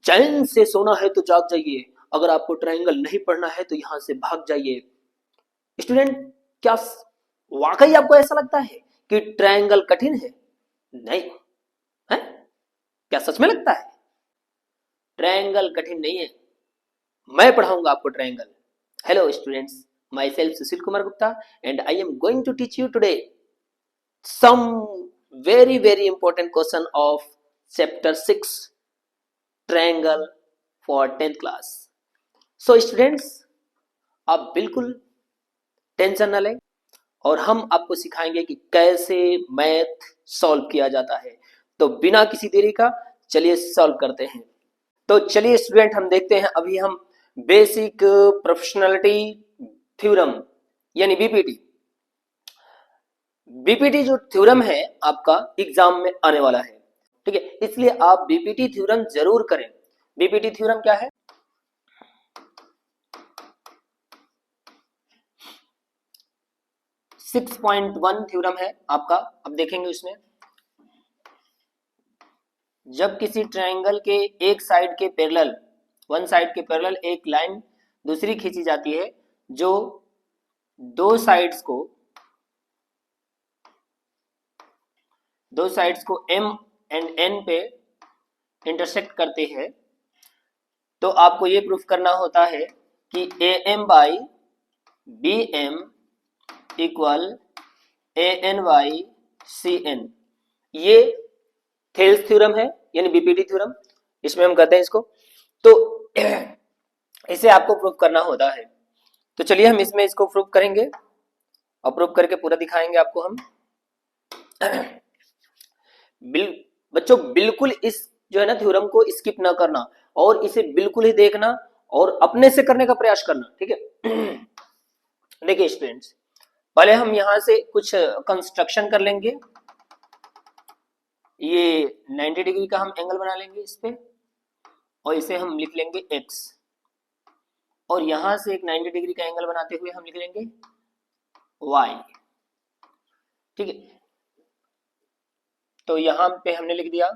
चैन से सोना है तो जाग जाइए, अगर आपको ट्रायंगल नहीं पढ़ना है तो यहां से भाग जाइए। स्टूडेंट, क्या वाकई आपको ऐसा लगता है कि ट्रायंगल कठिन है? नहीं है? क्या सच में लगता है? ट्रायंगल कठिन नहीं है, मैं पढ़ाऊंगा आपको triangle. Hello students, myself Sushil Kumar Gupta and I am going to teach you today some very important question of chapter 6 triangle for 10th class. So students, आप बिल्कुल टेंशन न लें और हम आपको सिखाएंगे कि कैसे मैथ सॉल्व किया जाता है। तो बिना किसी देरी का चलिए सॉल्व करते हैं। तो चलिए स्टूडेंट, हम देखते हैं अभी हम बेसिक प्रोपोर्शनलिटी थ्योरम यानी बीपीटी। बीपीटी जो थ्योरम है आपका एग्जाम में आने वाला है, ठीक है, इसलिए आप बीपीटी थ्योरम जरूर करें। बीपीटी थ्योरम क्या है? सिक्स पॉइंट वन थ्योरम है आपका। अब देखेंगे उसमें, जब किसी ट्रायंगल के एक साइड के पैरेलल, वन साइड के पैरेलल एक लाइन दूसरी खींची जाती है जो दो साइड्स को M एंड N पे इंटरसेक्ट करते हैं, तो आपको ये प्रूफ करना होता है कि AM by BM equal AN by CN। ये थेल्स थ्योरम है यानी बीपीटी थ्योरम, इसमें हम कहते हैं इसको। तो इसे आपको प्रूफ करना होता है। तो चलिए हम इसमें इसको प्रूफ करेंगे और प्रूफ करके पूरा दिखाएंगे आपको हम। बच्चों बिल्कुल इस जो है ना थ्योरम को स्किप ना करना और इसे बिल्कुल ही देखना और अपने से करने का प्रयास करना, ठीक है। देखिए स्टूडेंट्स, पहले हम यहां से कुछ कंस्ट्रक्शन कर लेंगे। ये 90 डिग्री का हम एंगल बना लेंगे इस पे और इसे हम लिख लेंगे x, और यहां से एक 90 डिग्री का एंगल बनाते हुए हम लिख लेंगे y, ठीक है। तो यहां पे हमने लिख दिया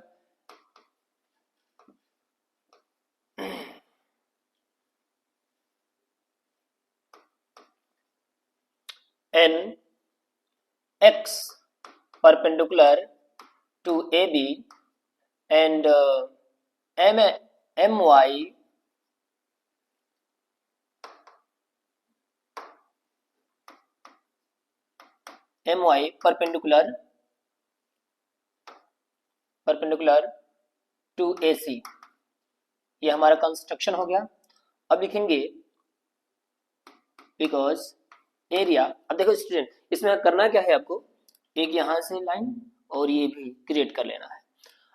n x perpendicular to AB and my perpendicular to AC। ये हमारा कंस्ट्रक्शन हो गया। अब लिखेंगे बिकॉज एरिया। अब देखो स्टूडेंट, इसमें करना क्या है आपको, एक यहां से लाइन और ये भी क्रिएट कर लेना है।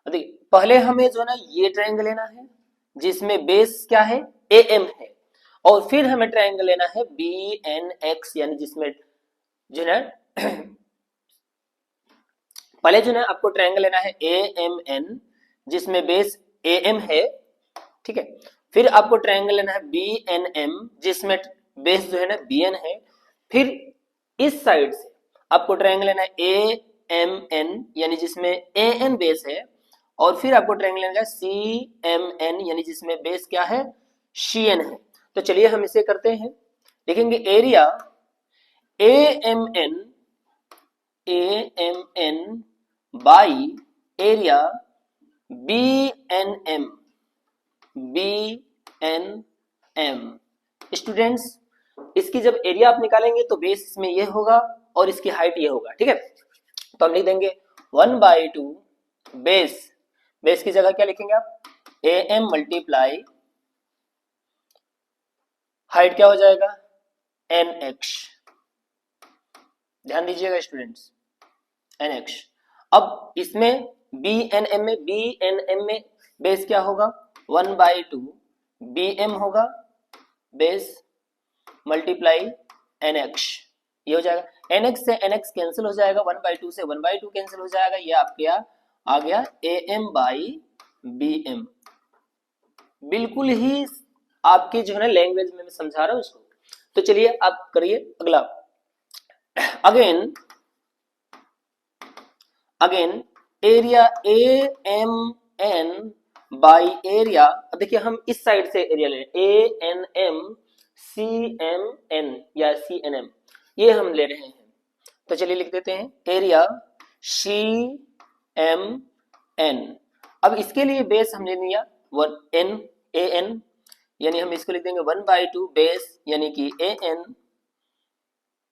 अब देखिए, पहले हमें जो है ना ये ट्रायंगल लेना है जिसमें बेस क्या है, AM है, और फिर हमें ट्रायंगल लेना है BNX यानी जिसमें जो है पहले जो है आपको ट्रायंगल लेना है AMN जिसमें बेस AM है, ठीक है। फिर आपको ट्रायंगल लेना है BNM जिसमें बेस जो है ना BN है। फिर इस साइड से आपको ट्रायंगल लेना है AMN यानी जिसमें AN बेस है, और फिर आपको ट्रायंगल लेना है CMN यानी जिसमें बेस क्या है, CN है। तो चलिए हम इसे करते हैं। देखेंगे area AMN by area BNM। Students, इसकी जब एरिया आप निकालेंगे तो बेस इसमें ये होगा और इसकी हाइट ये होगा, ठीक है। तो हम लिख देंगे 1/2 बेस की जगह क्या लिखेंगे आप, AM मल्टीप्लाई हाइट क्या हो जाएगा, NX। ध्यान दीजिएगा स्टूडेंट्स, NX। अब इसमें BNM में बेस क्या होगा, 1/2 BM होगा बेस मल्टीप्लाई NX, ये हो जाएगा। NX से NX कैंसिल हो जाएगा, 1/2 से 1/2 कैंसिल हो जाएगा, ये आपके आ गया AM बाई BM। बिल्कुल ही आपके जो है ना लैंग्वेज में मैं समझा रहा हूं इसको। तो चलिए आप करिए अगला। Again area AMN by area, अब देखिए हम इस साइड से एरिया ले रहे हैं, ANM CMN या CNM, ये हम ले रहे हैं। तो चलिए लिख देते हैं एरिया CMN। अब इसके लिए बेस हमने लिया 1 AN, यानी हम इसको लिख देंगे 1/2 बेस यानी कि AN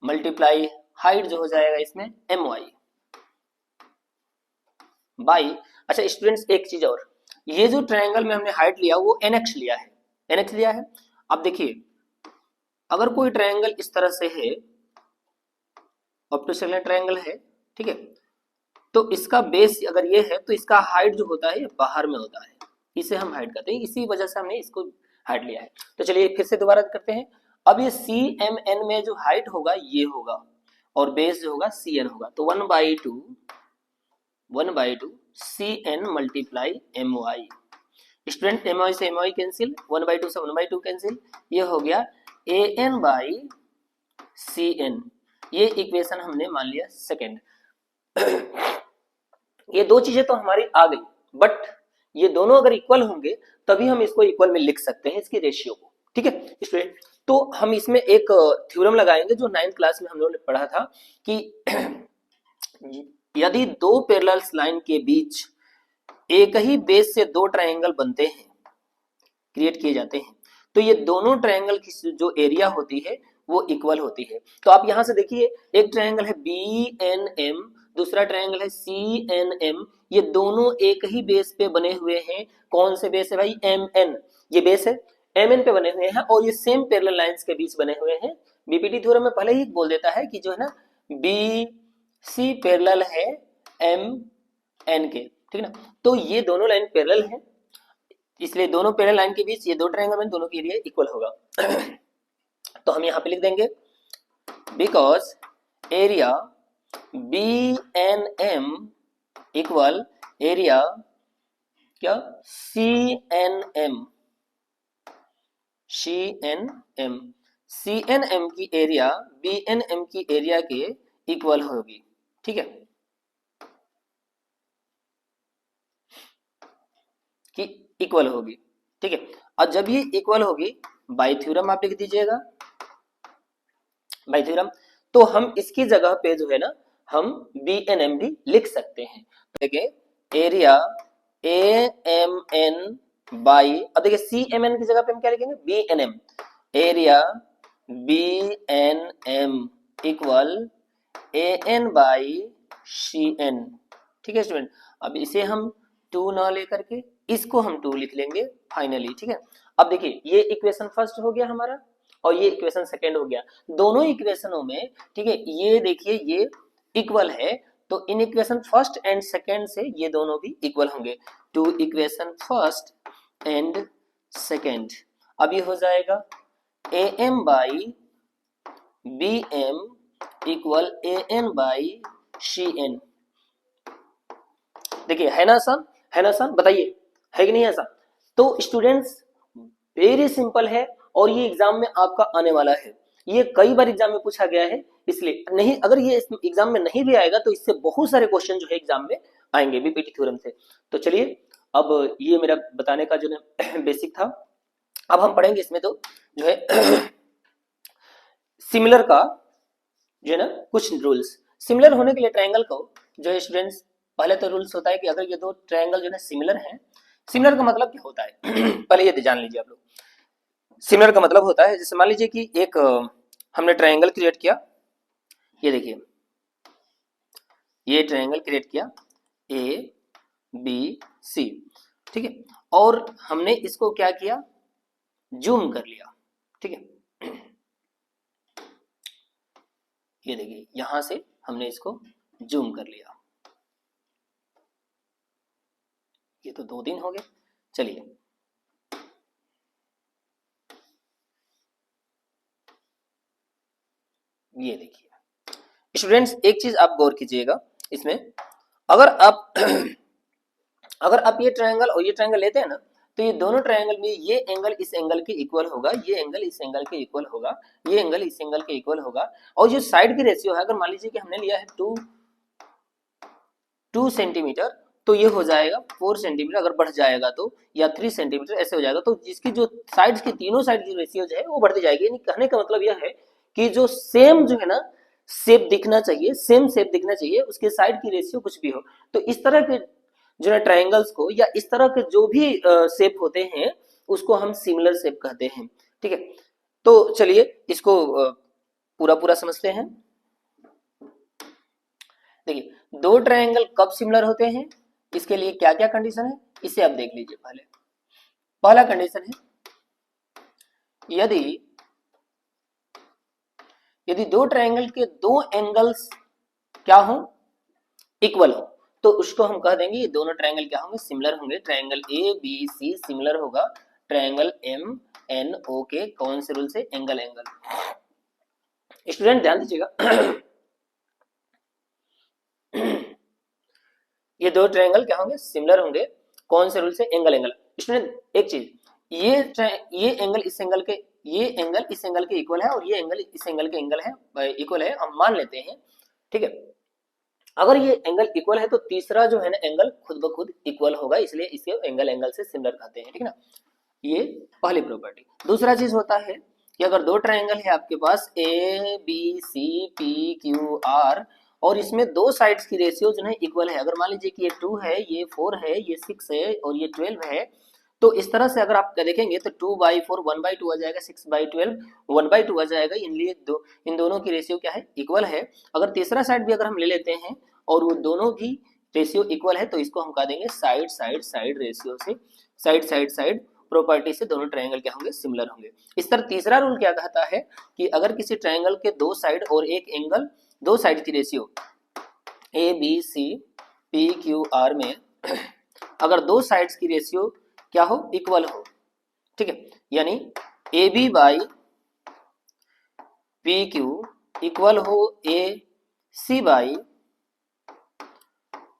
मल्टीप्लाई हाइट जो हो जाएगा इसमें MY बाई। अच्छा स्टूडेंट्स एक चीज और, ये जो ट्रायंगल में हमने हाइट लिया वो NX लिया है, NX लिया है। अब देखिए अगर कोई ट्रायंगल इस तरह से है, ऑप्टोसेलर ट्रायंगल है, ठीक है, तो इसका बेस अगर ये है तो इसका हाइट जो होता है ये बाहर में होता है, इसे हम हाइट कहते हैं, इसी वजह से हमने इसको हाइट लिया है। तो चलिए फिर से दोबारा करते हैं। अब ये CMN में जो हाइट होगा ये होगा और बेस जो होगा CN होगा, तो 1/2 CN multiply MY। Student MY से MY कैंसिल, 1/2 से 1/2 कैंसिल, ये हो गया AN बाई CN। ये इक्वेशन हमने मान लिया सेकेंड। ये दो चीजें तो हमारी आ गई, बट ये दोनों अगर इक्वल होंगे तभी हम इसको इक्वल में लिख सकते हैं, इसकी रेशियो को, ठीक है स्टूडेंट। तो हम इसमें एक थ्योरम लगाएंगे जो 9th क्लास में हम लोगों ने पढ़ा था कि यदि दो पैरेलल लाइन के बीच एक ही बेस से दो ट्रायंगल बनते हैं, क्रिएट किए जाते हैं, तो ये दोनों ट्रायंगल की जो एरिया होती है वो इक्वल होती है। तो आप यहां से देखिए एक ट्रायंगल है BNM, दूसरा ट्रायंगल है CNM, ये दोनों एक ही बेस पे बने हुए हैं। कौन से बेस है भाई? MN, ये बेस है, MN पे बने हुए हैं और ये सेम पैरेलल लाइंस के बीच बने हुए हैं। बीपीटी थ्योरम में पहले ही बोल देता है कि जो है ना BC पैरेलल है MN के, ठीक है ना। तो ये दोनों लाइन पैरेलल है, इसलिए दोनों पैरेलल लाइन के बीच ये दो ट्रायंगल में दोनों के एरिया इक्वल होगा। तो हम यहां पे लिख देंगे because area BNM equal area क्या CNM, CNM की एरिया BNM की एरिया के इक्वल होगी, ठीक है, कि इक्वल होगी, ठीक है। और जब ये इक्वल होगी, बाय थ्योरम आप लिख दीजिएगा, बाय थ्योरम, तो हम इसकी जगह पे जो है ना हम BNM भी लिख सकते हैं। देखिए एरिया AMN बाई, अब देखिए CMN की जगह पे हम क्या लिखेंगे? BNM, area BNM equal AN by CN, ठीक है स्टूडेंट। अब इसे हम 2 ना लेकर के इसको हम 2 लिख लेंगे फाइनली, ठीक है। अब देखिए ये इक्वेशन फर्स्ट हो गया हमारा और ये इक्वेशन सेकंड हो गया, दोनों इक्वेशनों में, ठीक है, ये देखिए ये इक्वल है, तो इन इक्वेशन फर्स्ट एंड सेकंड से ये दोनों भी इक्वल होंगे, to equation first and second. अब ये हो जाएगा AM by BM equal AN by CN। देखिए है ना आसान, है ना आसान, बताइए है कि नहीं आसान? तो स्टूडेंट्स वेरी सिंपल है और ये एग्जाम में आपका आने वाला है, ये कई बार एग्जाम में पूछा गया है, इसलिए नहीं, अगर ये एग्जाम में नहीं भी आएगा तो इससे बहुत सारे क्वेश्चन जो है एग्जाम में आएंगे बीपीटी थ्योरम से। तो चलिए अब ये मेरा बताने का जो है बेसिक था। अब हम पढ़ेंगे इसमें तो जो है सिमिलर का जो है ना कुछ रूल्स। सिमिलर होने के लिए ट्रायंगल को जो है स्टूडेंट्स, पहले तो रूल्स होता है कि अगर ये दो ट्रायंगल जो है सिमिलर हैं, सिमिलर का मतलब क्या होता है पहले ये जान लीजिए आप लोग। सिमिलर का मतलब होता है, जैसे मान लीजिए कि एक हमने ट्रायंगल क्रिएट किया, ये देखिए ये ट्रायंगल क्रिएट किया ABC, ठीक है, और हमने इसको क्या किया? जूम कर लिया, ठीक है। ये देखिए यहां से हमने इसको जूम कर लिया, ये तो 2 दिन हो गए। चलिए ये देखिए स्टूडेंट्स एक चीज आप गौर कीजिएगा इसमें, अगर आप अगर आप ये ट्रायंगल और ये ट्रायंगल लेते हैं ना, तो ये दोनों ट्रायंगल में ये एंगल इस एंगल के इक्वल होगा, ये एंगल इस एंगल के इक्वल होगा, ये एंगल इस एंगल के इक्वल होगा, और जो साइड की रेशियो है, अगर मान लीजिए कि हमने लिया है 2 सेंटीमीटर तो ये हो जाएगा 4 सेंटीमीटर, अगर बढ़ जाएगा तो, या 3 सेंटीमीटर ऐसे हो जाएगा। तो जिसकी जो साइड्स की तीनों साइड की रेशियो जो है वो बढ़ती जाएगी। यानी कहने का मतलब यह है कि जो सेम जो है ना शेप दिखना चाहिए, सेम शेप दिखना चाहिए, उसके साइड की रेशियो कुछ भी हो। तो इस तरह के जो है ट्रायंगल्स को, या इस तरह के जो भी शेप होते हैं उसको हम सिमिलर शेप कहते हैं। ठीक है, तो चलिए इसको पूरा पूरा समझते हैं। देखिए दो ट्रायंगल कब सिमिलर होते हैं, इसके लिए क्या क्या कंडीशन है इसे आप देख लीजिए। पहला कंडीशन है, यदि दो ट्रायंगल के दो एंगल्स क्या हो, इक्वल हो, तो उसको हम कह देंगे ये दोनों ट्रायंगल क्या होंगे, सिमिलर होंगे। Triangle A B C similar होगा ट्रायंगल एम एन ओ के कौन से रूल से, एंगल स्टूडेंट ध्यान दीजिएगा। ये दो ट्रायंगल क्या होंगे, सिमिलर होंगे कौन से रूल से, एंगल। स्टूडेंट एक चीज, ये एंगल इस एंगल के, ये एंगल इस एंगल के इक्वल है, और ये एंगल इस एंगल के एंगल है, इक्वल है, हम मान लेते हैं। ठीक है, अगर ये एंगल इक्वल है तो तीसरा जो है ना एंगल खुद ब खुद इक्वल होगा, इसलिए इसे एंगल से सिमिलर कहते हैं। ठीक है ना, ये पहली प्रॉपर्टी। दूसरा चीज होता है कि अगर दो ट्रायंगल है आपके पास A B C P Q R, और इसमें दो साइड्स की रेशियो जो है इक्वल है, अगर मान लीजिए कि ये 2 है, ये 4 है, ये 6 है और ये 12 है, तो इस तरह से अगर आप देखेंगे तो 2/4 1/2 आ जाएगा, 6/12 1/2 आ जाएगा। इन दोनों की रेशियो क्या है, इक्वल है। अगर तीसरा साइड भी अगर हम ले लेते हैं और वो दोनों भी रेशियो इक्वल है, तो इसको हम कह देंगे साइड साइड साइड रेशियो से, साइड साइड साइड प्रॉपर्टी से दोनों ट्रायंगल क्या होंगे, सिमिलर होंगे। इस तरह तीसरा रूल क्या कहता है कि अगर किसी ट्रायंगल के दो साइड और एक एंगल, दो साइड की ratio A B C P Q R में अगर दो साइड्स की रेशियो क्या हो, इक्वल हो, ठीक है, यानी A B by P Q equal हो A C by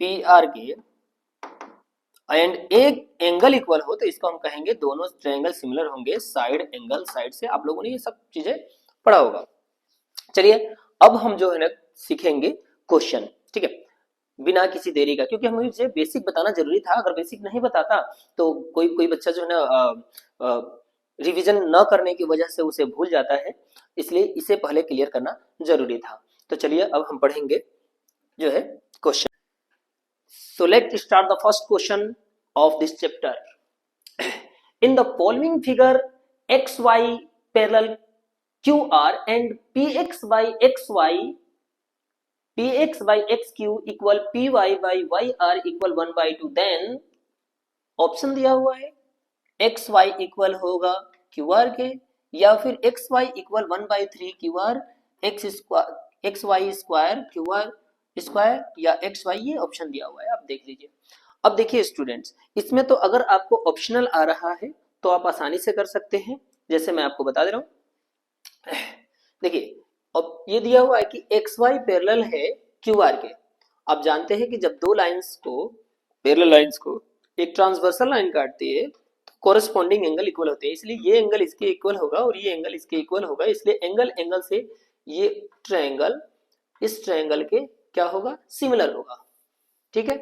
P R के, एंड एक एंगल इक्वल हो, तो इसको हम कहेंगे दोनों ट्रायंगल सिमिलर होंगे साइड एंगल साइड से। आप लोगों ने ये सब चीजें पढ़ा होगा। चलिए अब हम जो है ना सीखेंगे क्वेश्चन। ठीक है, बिना किसी देरी का, क्योंकि हमें मुझे बेसिक बताना जरूरी था। अगर बेसिक नहीं बताता तो कोई कोई बच्चा जो है ना रिवीजन न करने की वजह से उसे भूल जाता है, इसलिए इसे पहले क्लियर करना जरूरी था। तो चलिए अब हम पढ़ेंगे जो है question. So let's start the first question of this chapter. In the following figure, xy parallel QR and px by xq equal py by yr equal 1/2, then option दिया हुआ है xy इक्वल होगा QR के, या फिर xy equal 1/3 QR xy square QR square, या xy, ये option दिया हुआ है, आप देख लीजिए। अब देखिए स्टूडेंट्स, इसमें तो अगर आपको ऑप्शनल आ रहा है तो आप आसानी से कर सकते हैं, जैसे मैं आपको बता दे रहा हूं। देखिए अब ये दिया हुआ है कि xy पैरेलल है QR के। आप जानते हैं कि जब दो लाइंस को, पैरेलल लाइंस को एक ट्रांसवर्सल लाइन काटती है तो कोरस्पॉन्डिंग एंगल इक्वल होते हैं, इसलिए ये एंगल इसके इक्वल होगा और ये एंगल इसके इक्वल होगा, इसलिए एंगल से ये ट्रायंगल इस ट्रायंगल के क्या होगा, सिमिलर होगा। ठीक है,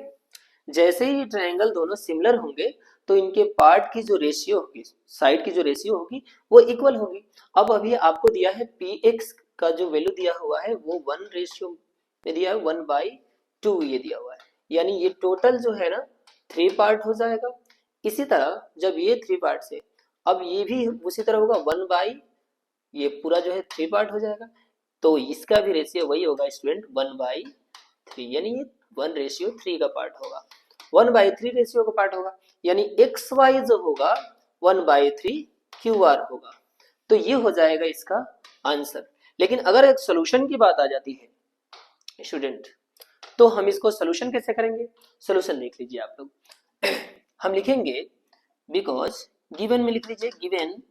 जैसे ही ट्रायंगल दोनों सिमिलर होंगे तो इनके पार्ट की जो रेशियो होगी, साइड की जो रेशियो होगी वो इक्वल होगी। अब अभी आपको दिया है px का जो वैल्यू दिया हुआ है वो 1 रेशियो में दिया है 1/2 ये दिया हुआ है, यानी ये टोटल जो है ना 3 पार्ट हो जाएगा। इसी तरह जब ये 3 पार्ट से, अब ये भी उसी तरह होगा 1/, ये पूरा जो है 3 पार्ट हो जाएगा, तो इसका भी रेशियो वही होगा स्टूडेंट 1/3, यानी ये 1:3 का पार्ट होगा, 1/3 रेशियो का पार्ट होगा, यानी एक्स वाई जो होगा 1/3 क्यू आर होगा। तो ये हो जाएगा इसका आंसर। लेकिन अगर एक सोल्यूशन की बात आ जाती है स्टूडेंट, तो हम इसको सोल्यूशन कैसे करेंगे, सोल्यूशन देख लीजिए आप लोग। हम लिखेंगे बिकॉज गिवन में लिख लीजिए, given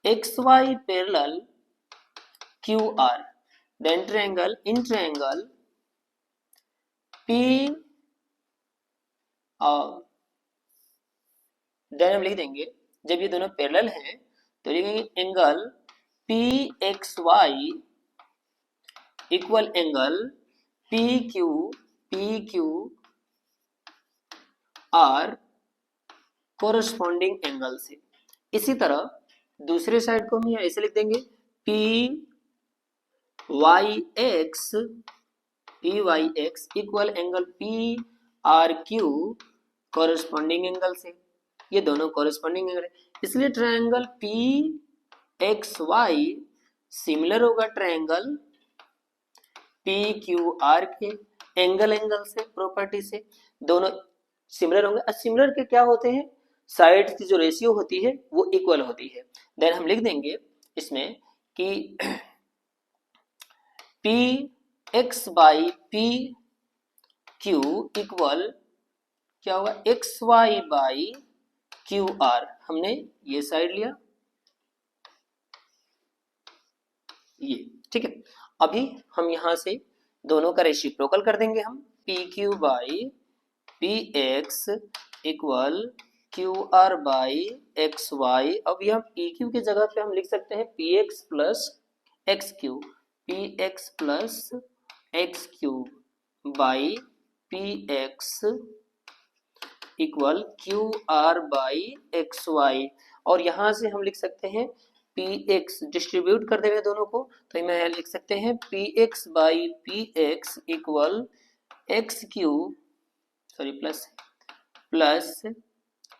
X Y parallel Q R, then triangle in triangle P, then हम लिख देंगे जब ये दोनों पैरेलल हैं तो लिखेंगे angle PXY equal angle PQ R corresponding angle से। इसी तरह दूसरे साइड को हम यहाँ ऐसे लिख देंगे P Y X equal angle P R Q corresponding angle से। ये दोनों कोरस्पॉन्डिंग एंगल है, इसलिए triangle P X Y similar होगा ट्रायंगल पी क्यू आर के एंगल से प्रॉपर्टी से दोनों सिमिलर होंगे। और सिमिलर के क्या होते हैं, साइड्स की जो रेशियो होती है वो इक्वल होती है। देन हम लिख देंगे इसमें कि P X by P Q equal क्या होगा, X Y by Q R. हमने ये साइड लिया, ये ठीक है। अभी हम यहां से दोनों का रेसिप्रोकल कर देंगे हम, P Q by P X equal Q R by X Y. अब यहाँ पी क्यू की जगह पे हम लिख सकते हैं P X plus X Q, P X plus X Q by P X equal Q R by X Y. और यहां से हम लिख सकते हैं पी एक्स डिस्ट्रीब्यूट कर देंगे दोनों को, तो मैं लिख सकते हैं P X by P X equal X Q sorry plus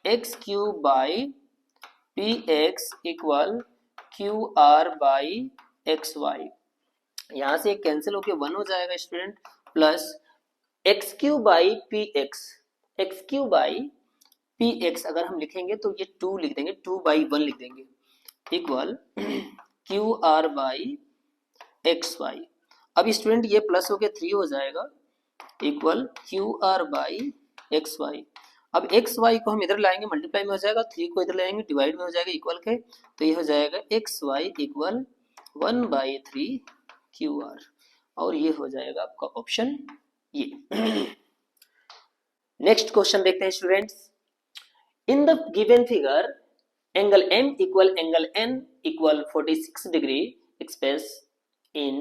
X Q by P X equal Q R by X Y. यहां से कैंसिल होके 1 हो जाएगा student, plus X Q by P X, X Q by P X अगर हम लिखेंगे तो ये 2 लिख देंगे, 2/1 लिख देंगे equal Q R by X Y. अब स्टूडेंट ये प्लस होके 3 हो जाएगा equal Q R by X Y. अब एक्स वाई को हम इधर लाएंगे मल्टीप्लाई में हो जाएगा, 3 को इधर लाएंगे डिवाइड में हो जाएगा इक्वल के, तो ये हो जाएगा X Y equal 1/3 Q R. और ये हो जाएगा आपका ऑप्शन ये। नेक्स्ट क्वेश्चन देखते हैं students. In the given figure angle M equal angle N equal 46 degree express in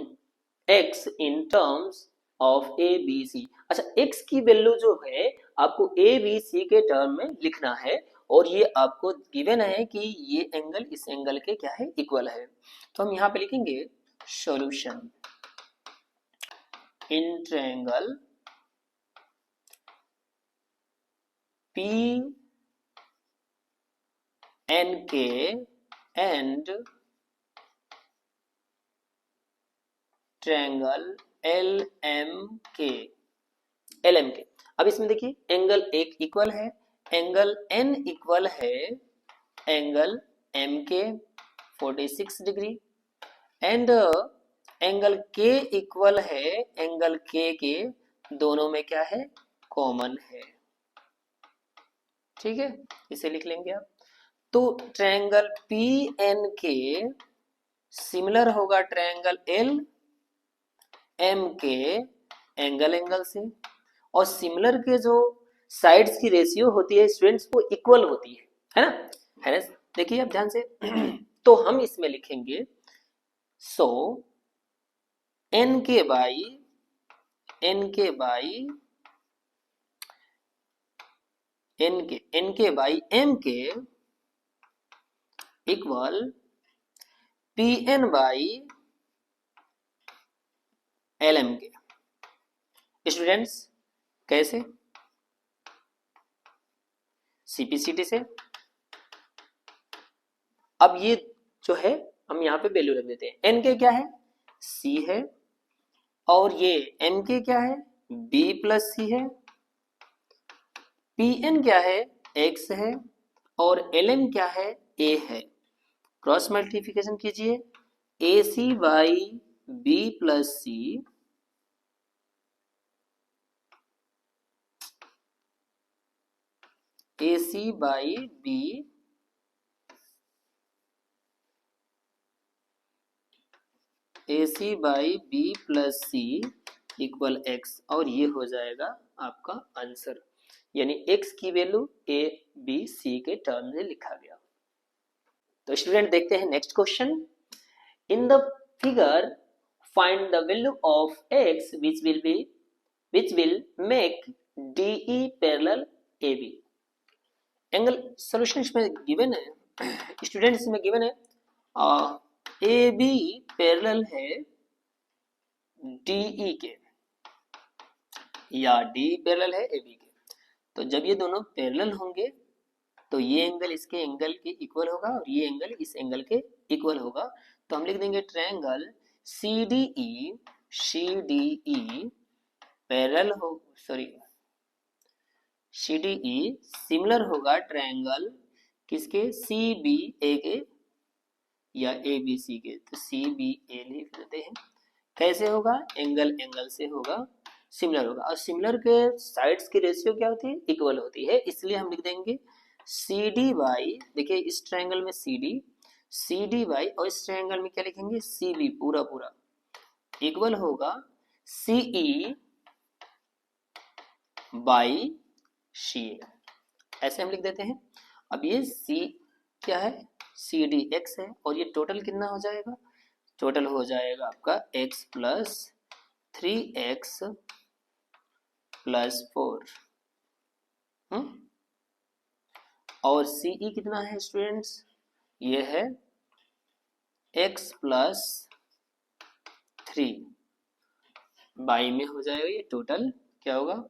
x in terms of A B C. अच्छा, x की वैल्यू जो है आपको ए बी सी के टर्म में लिखना है, और ये आपको गिवन है कि ये एंगल इस एंगल के क्या है, इक्वल है। तो हम यहाँ पे लिखेंगे solution in triangle P N K and triangle L M K. अब इसमें देखिए एंगल एक इक्वल है, एंगल एन इक्वल है एंगल एम के 46 degree, and angle K equal है एंगल के दोनों में क्या है, कॉमन है। ठीक है, इसे लिख लेंगे आप। तो ट्रायंगल पी एन के सिमिलर होगा ट्रायंगल एल एम के एंगल से, और सिमिलर के जो साइड्स की रेशियो होती है स्टूडेंट्स वो इक्वल होती है ना, देखिए आप ध्यान से। तो हम इसमें लिखेंगे so N K by N K by M K equal P N by L M K. Students कैसे, सीपीसीटी से। अब ये जो है हम यहाँ पे वैल्यू रख देते हैं, एन के क्या है, सी है, और ये एम के क्या है, बी प्लस सी है, पी एन क्या है, एक्स है, और एल एम क्या है, ए है। क्रॉस मल्टीप्लिकेशन कीजिए, A C by B plus C A C by B A C by B plus C equal X, और ये हो जाएगा आपका आंसर, यानी एक्स की वैल्यू ए बी सी के टर्म में लिखा गया। तो स्टूडेंट देखते हैं next question. In the figure find the value of x which will make DE parallel A B. Angle solution इसमें गिवन है, स्टूडेंट्स में गिवन है ए बी पैरेलल है डीई के, या डी पैरेलल है ए बी के। तो जब ये दोनों पैरेलल होंगे तो ये एंगल इसके एंगल के इक्वल होगा और ये एंगल इस एंगल के इक्वल होगा। तो हम लिख देंगे triangle C D E parallel हो, sorry C D E similar होगा ट्रायंगल किसके, सी बी ए के या ए बी सी के। तो सी बी ए लिख देते हैं। कैसे होगा, एंगल एंगल से होगा, सिमिलर होगा। और सिमिलर के साइड्स की रेशियो क्या होती है, इक्वल होती है, इसलिए हम लिख देंगे सी डी बाई, देखिए इस ट्रायंगल में सी डी बाई, और इस ट्रायंगल में क्या लिखेंगे, सी बी पूरा पूरा इक्वल होगा सी ई बाई सी ए, ऐसे हम लिख देते हैं। अब ये सी क्या है, सी डी एक्स है, और ये टोटल कितना हो जाएगा, टोटल हो जाएगा आपका x प्लस 3x प्लस 4। और सी ई कितना है स्टूडेंट्स, ये है x प्लस 3 बाई में हो जाएगा, ये टोटल क्या होगा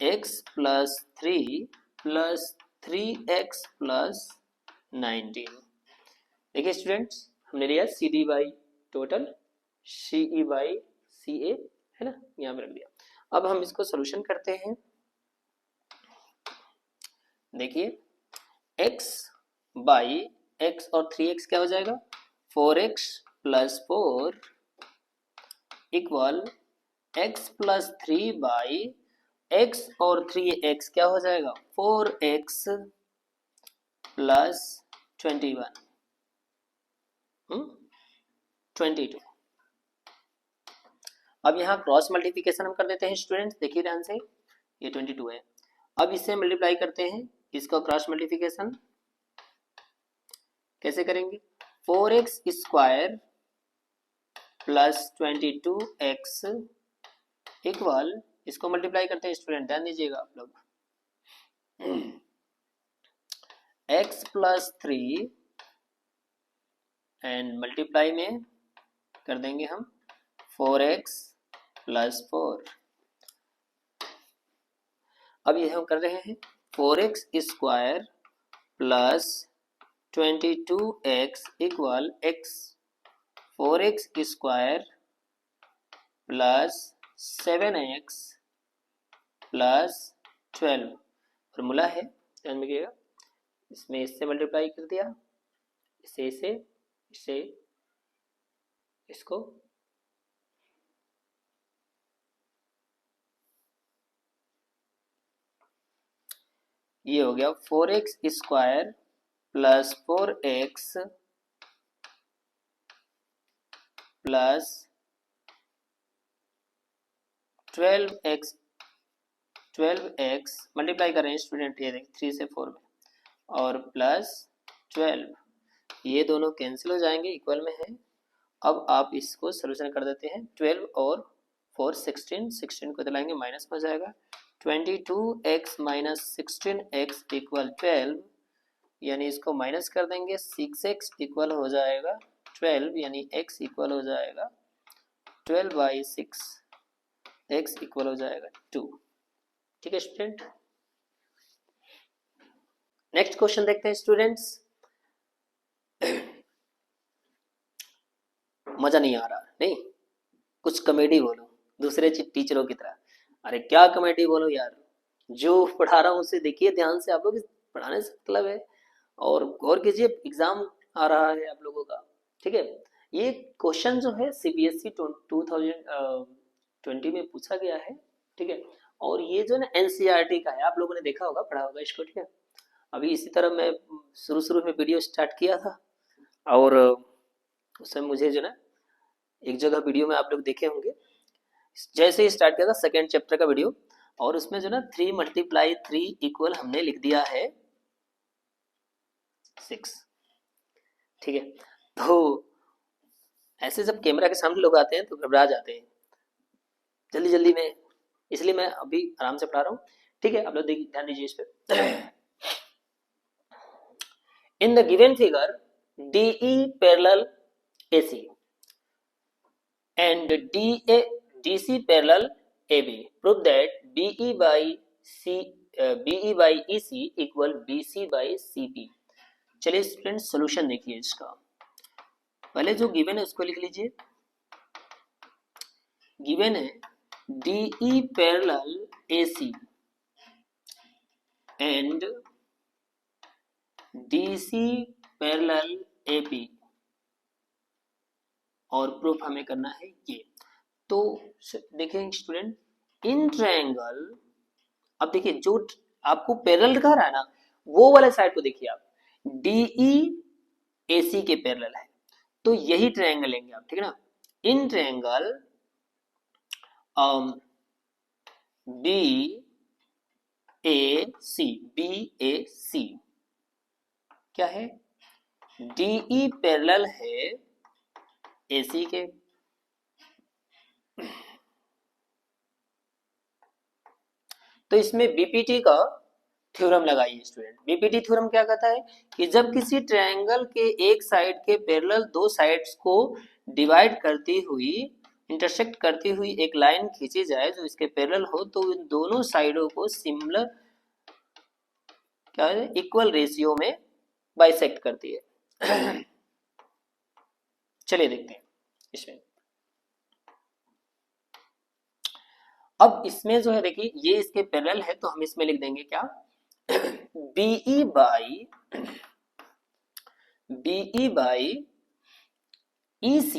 x plus 3 plus 3x plus 19। देखिए स्टूडेंट्स, हमने लिया C D by total C E by C A, है ना, यहाँ पे रख दिया। अब हम इसको सोल्यूशन करते हैं। देखिए x बाई x और 3x क्या हो जाएगा, 4x plus 4 equal x plus 3 by x और 3x क्या हो जाएगा, 4x प्लस 21 22। अब यहाँ क्रॉस मल्टीप्लिकेशन हम कर देते हैं स्टूडेंट्स, देखिए ध्यान से, ये 22 है। अब इसे मल्टीप्लाई करते हैं, इसका क्रॉस मल्टीप्लिकेशन कैसे करेंगे, 4x square plus 22x equal, इसको मल्टीप्लाई करते हैं स्टूडेंट, ध्यान दीजिएगा आप लोग, x प्लस 3 एंड मल्टीप्लाई में कर देंगे हम 4x प्लस 4। अब ये हम कर रहे हैं 4x square plus 22x equal x 4x square plus 7x plus 12 formula है, ध्यान में रखिएगा। इसमें इससे मल्टीप्लाई कर दिया, इसे इसको ये हो गया 4x square plus 4x plus 12x multiply कर रहे हैं स्टूडेंट, ये देखिए 3 से 4 में, और प्लस 12, ये दोनों कैंसिल हो जाएंगे, इक्वल में है। अब आप इसको सोल्यूशन कर देते हैं, 12 और 4 16 को दिलाएंगे, माइनस में हो जाएगा 22x माइनस 16x इक्वल 12, यानी इसको माइनस कर देंगे, 6x इक्वल हो जाएगा 12, यानी x इक्वल हो जाएगा 12 बाई 6, x इक्वल हो जाएगा 2। ठीक है स्टूडेंट, नेक्स्ट क्वेश्चन देखते हैं स्टूडेंट्स। मजा नहीं आ रहा, नहीं, कुछ कॉमेडी बोलो दूसरे टीचरों की तरह। अरे क्या कॉमेडी बोलो यार, जो पढ़ा रहा हूँ उसे देखिए ध्यान से, आप लोग पढ़ाने से मतलब है, और गौर कीजिए, एग्जाम आ रहा है आप लोगों का। ठीक है, ये क्वेश्चन जो है सीबीएसई 2020 में पूछा गया है। ठीक है, और ये जो है ना एनसीईआरटी का है, आप लोगों ने देखा होगा, पढ़ा होगा इसको। ठीक है, अभी इसी तरह मैं शुरू में वीडियो स्टार्ट किया था, और उस समय मुझे जो ना एक जगह वीडियो में आप लोग देखे होंगे, जैसे ही स्टार्ट किया था सेकेंड चैप्टर का वीडियो, और उसमें जो ना 3 मल्टीप्लाई 3 इक्वल हमने लिख दिया है 6। ठीक है, तो ऐसे जब कैमरा के सामने लोग आते हैं तो घबरा जाते हैं जल्दी में, इसलिए मैं अभी आराम से पढ़ा रहा हूँ। ठीक है, आप लोग देखिए, ध्यान दीजिए इस पे। इन the given figure DE parallel AC and DC parallel AB prove that BE by EC equal BC by CP। चलिए स्टूडेंट सोल्यूशन देखिए इसका। पहले जो गिवन है उसको लिख लीजिए। गिवन है DE parallel AC and DC parallel AB और प्रूफ हमें करना है ये। तो देखिए स्टूडेंट, इन ट्रायंगल, अब देखिए जो आपको पैरेलल दिखा रहा है ना, वो वाले साइड को देखिए आप, DE AC के पैरेलल है, तो यही ट्रायंगल लेंगे आप, ठीक है ना। इन ट्रायंगल BAC क्या है, DE पैरेलल है AC के, तो इसमें BPT का थ्योरम लगाइए स्टूडेंट। BPT थ्योरम क्या कहता है कि जब किसी ट्रायंगल के एक साइड के पैरेलल दो साइड्स को डिवाइड करती हुई, इंटरसेक्ट करती हुई एक लाइन खींची जाए जो इसके पैरेलल हो, तो इन दोनों साइडों को सिमिलर क्या है, इक्वल रेशियो में बाइसेक्ट करती है। चलिए देखते हैं इसमें। अब इसमें जो है देखिए, ये इसके पैरेलल है, तो हम इसमें लिख देंगे क्या, BE by EC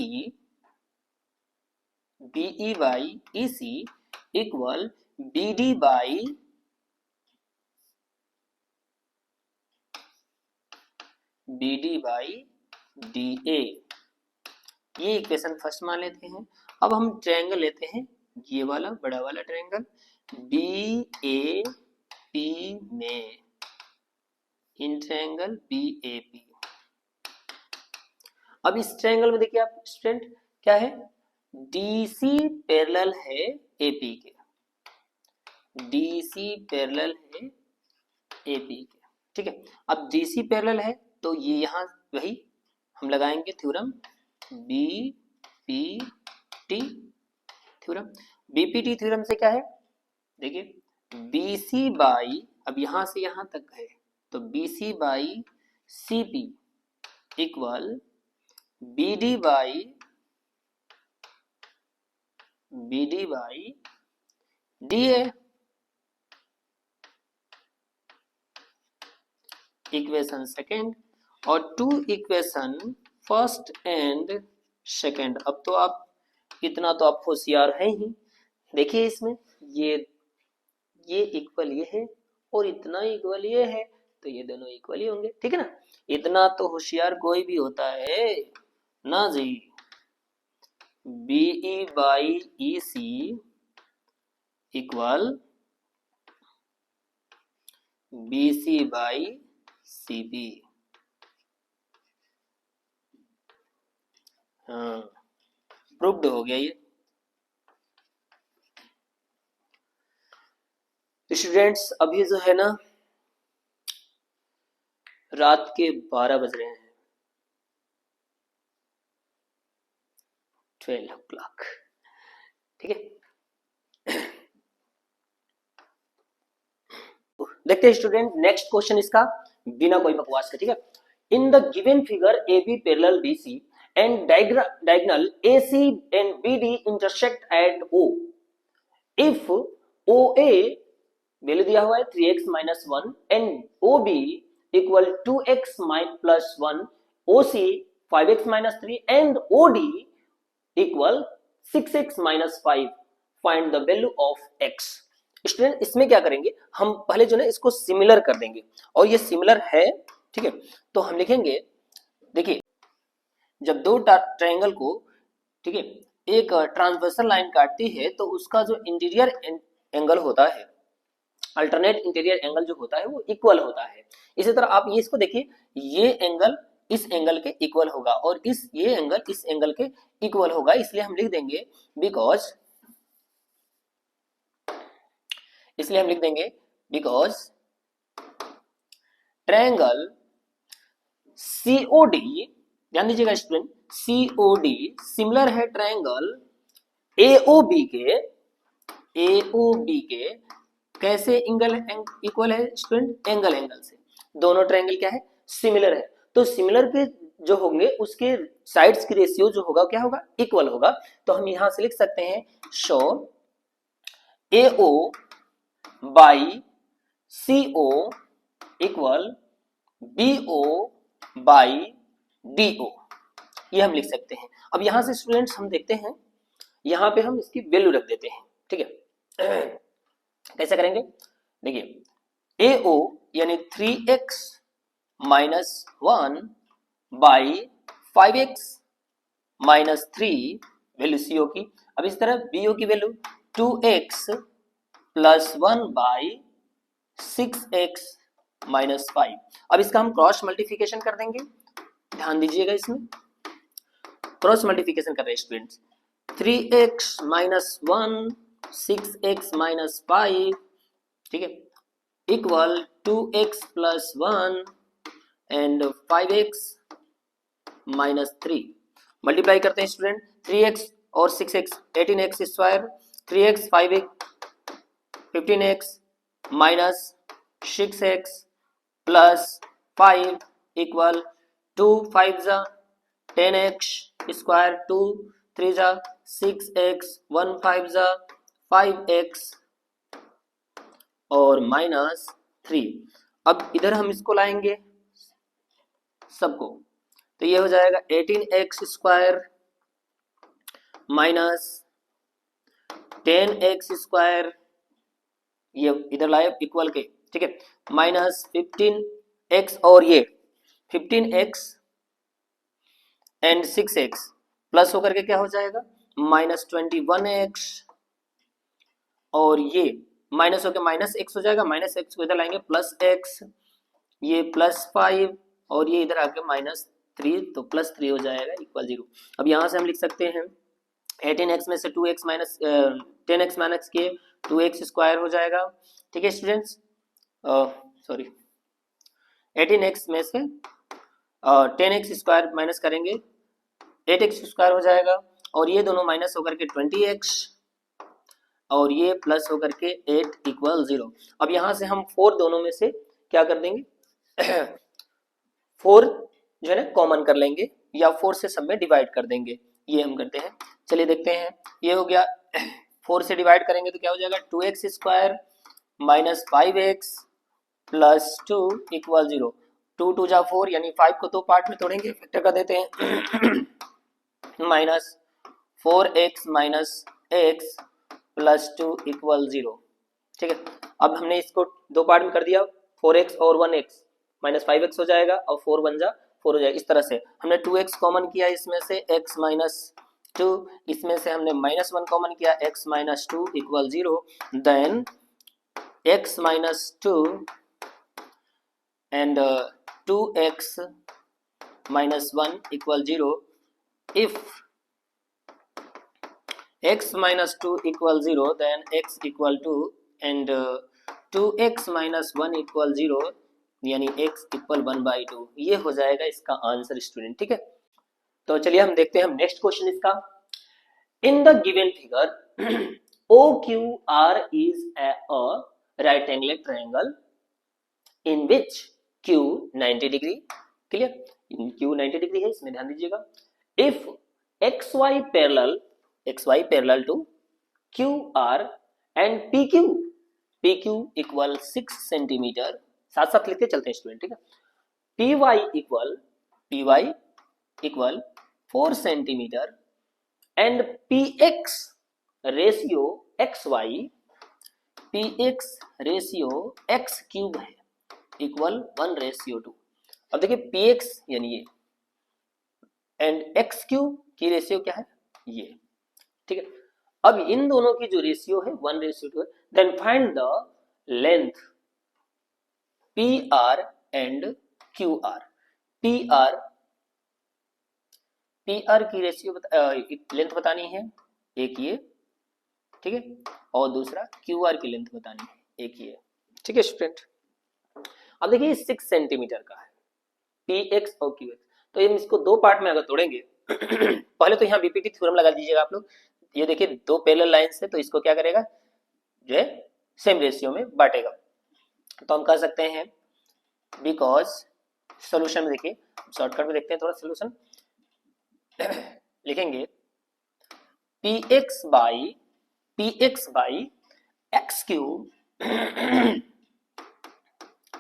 equal BD by DA। ये इक्वेशन फर्स्ट मान लेते हैं। अब हम ट्रायंगल लेते हैं, ये वाला बड़ा वाला ट्रायंगल BAP में, इन ट्रायंगल BAP। अब इस ट्रायंगल में देखिए आप स्टूडेंट, क्या है, DC पैरेलल है AP के, DC पैरेलल है AP के, ठीक है। अब DC पैरेलल है तो ये यहाँ वही हम लगाएंगे theorem BPT theorem. BPT theorem से क्या है, देखिए BC बाई, अब यहां से यहां तक है, तो BC by CP equal BD by DA। Equation second और two equation first and second. अब तो आप इतना तो आप होशियार हैं ही, देखिए इसमें ये इक्वल ये है और इतना इक्वल ये है, तो ये दोनों इक्वल ही होंगे, ठीक है ना। इतना तो होशियार कोई भी होता है ना जी। BE by EC equal BC by CB। हाँ, प्रूव्ड हो गया ये। स्टूडेंट्स अभी जो है ना, रात के 12 बज रहे हैं, 12 o'clock, ठीक है। देखते हैं स्टूडेंट नेक्स्ट क्वेश्चन इसका, बिना कोई बकवास के, ठीक है। इन the given figure AB parallel BC and diagonal AC and BD intersect at O, if OA value दिया हुआ है 3x minus 1 and OB equal 2x plus 1, OC 5x minus 3 and OD equal 6x minus 5, find the value of x। Student इसमें क्या करेंगे, हम पहले जो है इसको सिमिलर कर देंगे, और ये सिमिलर है, ठीक है। तो हम लिखेंगे, देखिए जब दो ट्रायंगल को, ठीक है, एक ट्रांसवर्सल लाइन काटती है, तो उसका जो इंटीरियर एंगल होता है, अल्टरनेट इंटीरियर एंगल जो होता है वो इक्वल होता है। इसी तरह आप ये इसको देखिए, ये एंगल इस एंगल के इक्वल होगा और ये एंगल इस एंगल के इक्वल होगा, इसलिए हम लिख बिकॉज ट्रायंगल COD, ध्यान दीजिएगा स्टूडेंट, COD सिमिलर है ट्रायंगल AOB के कैसे एंगल इक्वल है स्टूडेंट, एंगल से। दोनों ट्रायंगल क्या है, सिमिलर है। तो सिमिलर के जो होंगे उसके साइड्स की रेशियो जो होगा क्या होगा, इक्वल होगा। तो हम यहां से लिख सकते हैं show AO by CO equal BO by DO, ये हम लिख सकते हैं। अब यहां से स्टूडेंट्स हम देखते हैं, यहां पे हम इसकी वैल्यू रख देते हैं, ठीक है। कैसे करेंगे, देखिए AO यानी 3x minus 1 by 5x minus 3 value CO की। अब इस तरह BO की value 2x plus 1 by 6x minus 5। अब इसका हम क्रॉस मल्टीप्लिकेशन कर देंगे, ध्यान दीजिएगा इसमें क्रॉस मल्टीप्लिकेशन कर रहे हैं students. 3x minus 1 6x minus 5, ठीक है, equal 2x plus 1 and 5x minus 3। Multiply करते हैं स्टूडेंट, 3x और 6x 18x square, 3x 5x 15x minus 6x plus 5 equal 2 5 जा 10x स्क्वायर, 2 3 जा 6x 1 5 जा 5x और माइनस 3। अब इधर हम इसको लाएंगे सबको, तो ये हो जाएगा 18x square minus 10x square, ये इधर लाए इक्वल के, ठीक है, माइनस 15x और ये 15x एंड 6x प्लस होकर के क्या हो जाएगा माइनस 21x और ये माइनस होकर माइनस x हो जाएगा, माइनस x को इधर लाएंगे प्लस x, ये प्लस 5 और ये इधर आके माइनस 3, तो प्लस 3 हो जाएगा इक्वल 0। अब यहाँ से हम लिख सकते हैं 18x में से 2x माइनस 10x माइनस के 2x स्क्वायर हो जाएगा, ठीक है स्टूडेंट्स, सॉरी 18x में से 10x स्क्वायर माइनस करेंगे 8x स्क्वायर हो जाएगा और ये दोनों माइनस होकर के 20x और ये प्लस होकर के 8 इक्वल 0। अब यहाँ से हम 4 दोनों में से क्या कर देंगे 4 जो है ना कॉमन कर लेंगे या 4 से सब में डिवाइड कर देंगे, ये हम करते हैं। चलिए देखते हैं, ये हो गया 4 से डिवाइड करेंगे तो क्या हो जाएगा 2x square minus 5x plus 2 equal 0। 2 2 जा 4 यानी 5 को 2 पार्ट में तोड़ेंगे, फैक्टर कर देते हैं minus 4x minus x plus 2 equal 0, ठीक है। अब हमने इसको 2 पार्ट में कर दिया, 4x और 1x माइनस 5x हो जाएगा और 4 1 जा 4 हो जाएगा। इस तरह से हमने 2x कॉमन किया, इसमें से x माइनस 2, इसमें से हमने माइनस 1 कॉमन किया, x minus 2 equal 0, then x minus 2 and 2x minus 1 equal 0 if x minus 2 equal 0 then x equal 2 and 2x minus 1 equal 0 यानी x equal 1 by 2, ये हो जाएगा इसका आंसर स्टूडेंट, ठीक है। तो चलिए हम देखते हैं हम नेक्स्ट क्वेश्चन इसका। इन the given figure OQR is a right angle triangle in which Q 90 degree, clear, Q 90 degree है, इसमें ध्यान दीजिएगा। if XY parallel to QR and PQ equal 6 centimetre, साथ साथ लिखते चलते हैं स्टूडेंट, ठीक है। PY equal 4 centimetre and PX ratio ratio x cube है इक्वल 1:2। अब देखिए PX यानी ये एंड x क्यूब की रेशियो क्या है ये, ठीक है। अब इन दोनों की जो रेशियो है 1:2 है, then find the length PR and QR। PR की रेशियो लेंथ बतानी है एक ये, ठीक है, और दूसरा QR की लेंथ बतानी है एक ये, ठीक है स्टूडेंट। अब देखिए 6 सेंटीमीटर का है पी एक्स और क्यू एक्स, तो हम इसको दो पार्ट में अगर तोड़ेंगे पहले तो यहाँ बीपीटी थ्योरम लगा दीजिएगा आप लोग। ये देखिए दो पैरेलल लाइंस है तो इसको क्या करेगा, जो है सेम रेशियो में बांटेगा। तो हम कह सकते हैं बिकॉज, सोल्यूशन में देखिए शॉर्टकट में देखते हैं थोड़ा सोल्यूशन लिखेंगे P X by X cube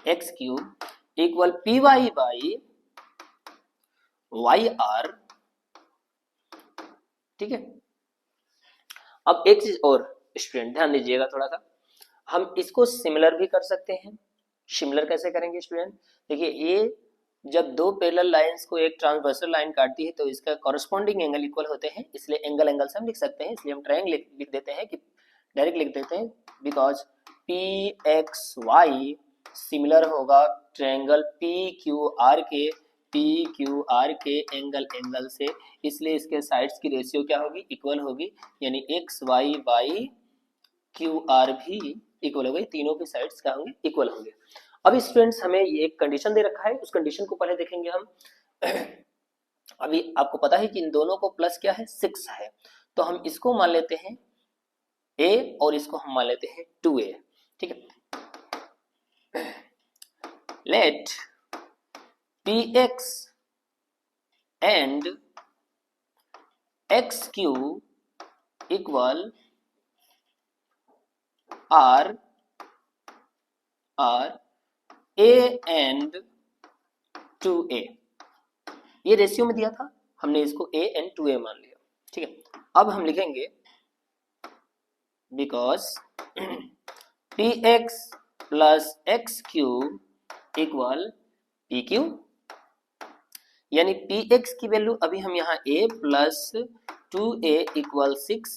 X cube equal P Y by Y R. ठीक है। अब एक चीज और स्टूडेंट ध्यान दीजिएगा थोड़ा सा, हम इसको सिमिलर भी कर सकते हैं। सिमिलर कैसे करेंगे स्टूडेंट, देखिए ये जब दो पैरेलल लाइंस को एक ट्रांसवर्सल लाइन काटती है तो इसका कॉरस्पॉन्डिंग एंगल इक्वल होते हैं, इसलिए एंगल से हम लिख सकते हैं, इसलिए हम ट्रायंगल लिख देते हैं कि डायरेक्ट लिख देते हैं because P X Y similar होगा ट्रायंगल पी क्यू आर के, पी क्यू आर के एंगल से, इसलिए इसके साइड्स की रेशियो क्या होगी, इक्वल होगी, यानी X Y by Q R भी इक्वल हो गई, तीनों के साइड्स क्या होंगे, इक्वल होंगे। अब स्टूडेंट्स हमें ये एक कंडीशन दे रखा है, उस कंडीशन को पहले देखेंगे हम अभी आपको पता है कि इन दोनों को प्लस क्या है 6 है, तो हम इसको मान लेते हैं a और इसको हम मान लेते हैं 2a। ठीक है। Let px and x cube equal r a and 2a, ये रेशियो में दिया था, हमने इसको a एंड 2a मान लिया। ठीक है। अब हम लिखेंगे because px plus x cube equal P Q, यानी px की वैल्यू अभी हम यहाँ a प्लस 2a इक्वल 6,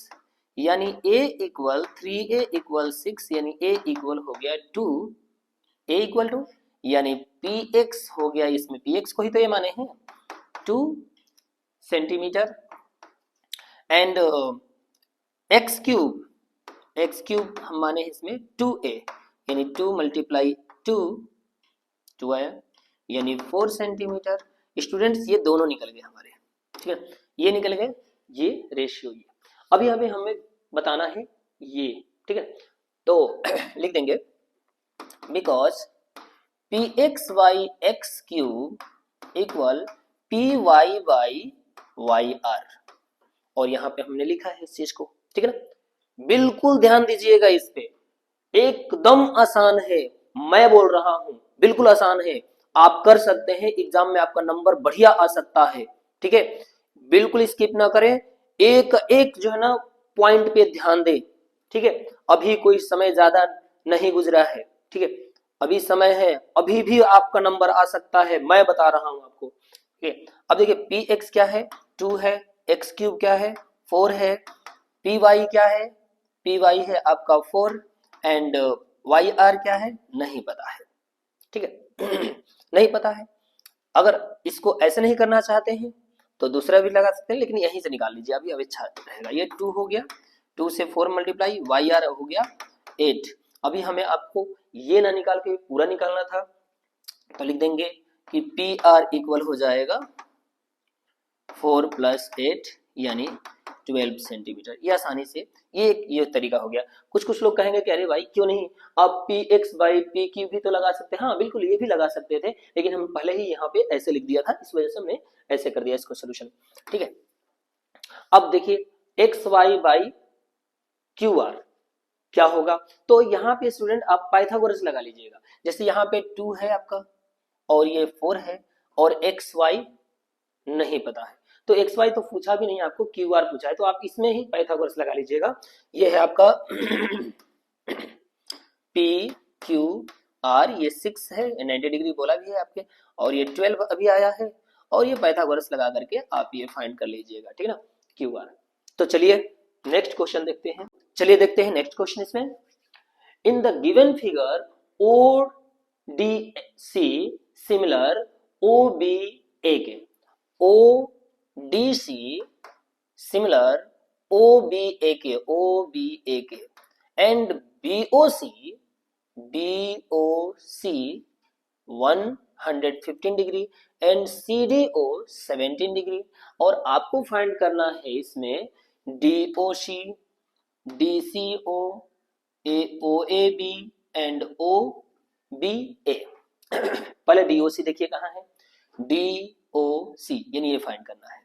यानी a इक्वल 3a इक्वल 6, यानी a इक्वल हो गया 2, a इक्वल टू यानी px हो गया, इसमें px को ही तो ये माने हैं 2 सेंटीमीटर एंड x क्यूब हम माने इसमें 2a, यानी 2 मल्टीप्लाई 2 आया, यानी 4 सेंटीमीटर। स्टूडेंट्स ये दोनों निकल गए हमारे, ठीक है, ये निकल गए, ये रेशियो ये। अभी हमें बताना है ये, ठीक है, तो लिख देंगे because P X Y X cube equal P Y by Y R, और यहाँ पे हमने लिखा है इस चीज को, ठीक है ना। बिल्कुल ध्यान दीजिएगा इस पे, एकदम आसान है, मैं बोल रहा हूं बिल्कुल आसान है, आप कर सकते हैं, एग्जाम में आपका नंबर बढ़िया आ सकता है। ठीक है, बिल्कुल स्किप ना करें, एक एक जो है ना पॉइंट पे ध्यान दें। ठीक है, अभी कोई समय ज्यादा नहीं गुजरा है, ठीक है, अभी समय है, अभी भी आपका नंबर आ सकता है, मैं बता रहा हूं आपको। ठीक है, अब देखिए पी एक्स क्या है 2 है, एक्स क्यूब क्या है 4 है, पी वाई क्या है, पी वाई है आपका 4 एंड वाई आर क्या है नहीं पता है। ठीक है नहीं पता है, अगर इसको ऐसे नहीं करना चाहते हैं तो दूसरा भी लगा सकते हैं, लेकिन यहीं से निकाल लीजिए अभी अच्छा रहेगा। ये 2 हो गया, 2 से 4 मल्टीप्लाई वाई आर हो गया 8। अभी हमें आपको ये ना निकाल के पूरा निकालना था, तो लिख देंगे कि पी आर इक्वल हो जाएगा 4 प्लस 8 यानी 12 सेंटीमीटर। ये आसानी से ये तरीका हो गया। कुछ लोग कहेंगे कि अरे भाई क्यों नहीं आप P X by P Q भी तो लगा सकते हैं। हाँ बिल्कुल ये भी लगा सकते थे, लेकिन हम पहले ही यहाँ पे ऐसे लिख दिया था, इस वजह से हमने ऐसे कर दिया इसको सोल्यूशन। ठीक है, अब देखिए X Y by Q R क्या होगा, तो यहाँ पे स्टूडेंट आप पाइथागोरस लगा लीजिएगा। जैसे यहाँ पे 2 है आपका और ये 4 है और एक्स वाई नहीं पता है, तो एक्स वाई तो पूछा भी नहीं आपको, क्यू आर पूछा है, तो आप इसमें ही पाइथागोरस लगा लीजिएगा। ये है आपका पी क्यू आर, ये 6 है, 90 डिग्री बोला भी है आपके, और ये 12 अभी आया है, और ये पाइथागोरस लगा करके आप ये फाइंड कर लीजिएगा। ठीक है ना, क्यू आर। तो चलिए नेक्स्ट क्वेश्चन देखते हैं, चलिए देखते हैं नेक्स्ट क्वेश्चन। इसमें in the given figure O D C similar O B A के, O D C similar O B A के and B O C BOC 115 degree and CDO 17 degree. और आपको फाइंड करना है इसमें DOC, DCO, OAB and OBA। पहले DOC देखिए कहाँ है, DOC यानी ये फाइंड करना है,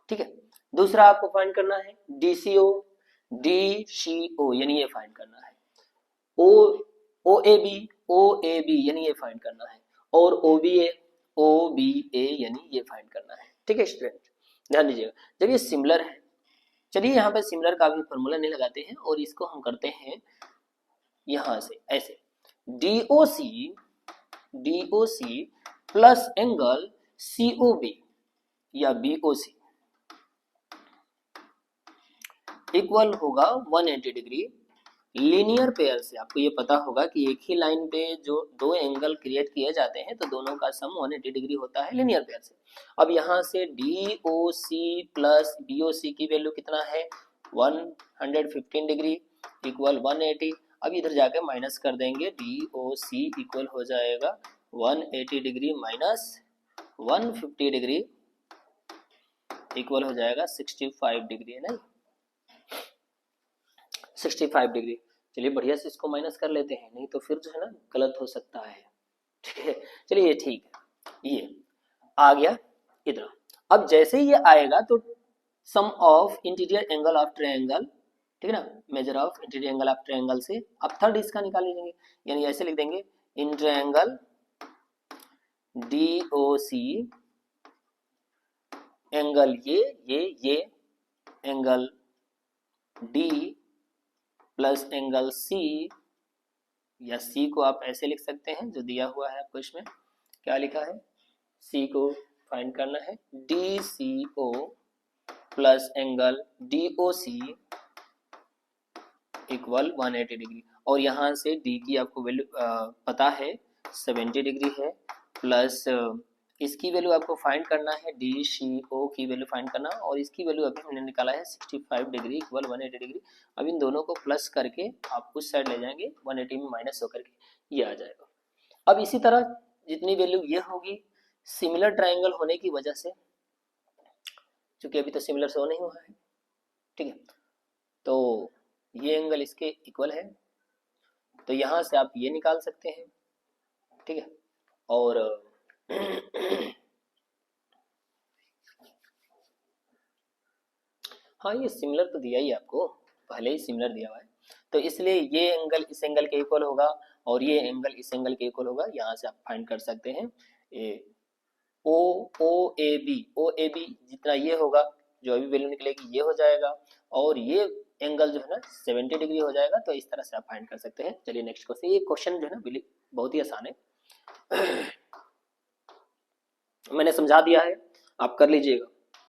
ठीक है। दूसरा आपको फाइंड करना है DCO, DCO यानी ये फाइंड करना है, OAB यानी ये फाइंड करना है, और OBA यानी ये फाइंड करना है, ठीक है स्टूडेंट। ध्यान दीजिएगा, जब ये सिमिलर है, चलिए यहाँ पे सिमिलर का भी फॉर्मूला नहीं लगाते हैं और इसको हम करते हैं यहां से ऐसे, DOC प्लस एंगल COB या BOC इक्वल होगा 180 डिग्री। लीनियर पेयर से आपको ये पता होगा कि एक ही लाइन पे जो दो एंगल क्रिएट किए जाते हैं तो दोनों का सम 180 डिग्री होता है लीनियर पेयर से। अब यहाँ से DOC प्लस BOC की वैल्यू कितना है, 115 डिग्री इक्वल 180। अब इधर जाके माइनस कर देंगे, DOC इक्वल हो जाएगा 180 डिग्री माइनस 150 डिग्री इक्वल हो जाएगा 65 डिग्री, है ना, 65 डिग्री। चलिए बढ़िया से इसको माइनस कर लेते हैं, नहीं तो फिर जो है ना गलत हो सकता है, ठीक है। चलिए ये ठीक है, ये आ गया इधर। अब जैसे ही ये आएगा तो sum of interior angle of triangle, ठीक है ना, measure of interior angle of triangle से अब थर्ड इसका निकाल लीजिए, यानी ऐसे लिख देंगे इन ट्रायंगल DOC एंगल ये angle D plus angle C, या C को आप ऐसे लिख सकते हैं जो दिया हुआ है आपको, इसमें क्या लिखा है, C को फाइंड करना है DCO plus angle DOC equal 180 degree. और यहाँ से D की आपको वैल्यू पता है 70 डिग्री है, प्लस इसकी वैल्यू आपको फाइंड करना है DCO की वैल्यू फाइंड करना, और इसकी वैल्यू अभी हमने निकाला है 65 डिग्री इक्वल 180 डिग्री। अब इन दोनों को प्लस करके आप उस साइड ले जाएंगे, 180 में माइनस होकर के ये आ जाएगा। अब इसी तरह जितनी वैल्यू ये होगी सिमिलर ट्रायंगल होने की वजह से, क्योंकि अभी तो सिमिलर शो नहीं हुआ है, ठीक है, तो ये एंगल इसके इक्वल है, तो यहाँ से आप ये निकाल सकते हैं, ठीक है। और हाँ ये सिमिलर तो दिया ही आपको, पहले ही सिमिलर दिया हुआ है, तो इसलिए ये एंगल इस एंगल के इक्वल होगा और ये एंगल इस एंगल के इक्वल होगा। यहाँ से आप फाइंड कर सकते हैं OAB जितना ये होगा, जो अभी वैल्यू निकलेगी ये हो जाएगा, और ये एंगल जो है ना 70 डिग्री हो जाएगा। तो इस तरह से आप फाइंड कर सकते हैं। चलिए नेक्स्ट क्वेश्चन, ये क्वेश्चन जो है ना बहुत ही आसान है, मैंने समझा दिया है, आप कर लीजिएगा।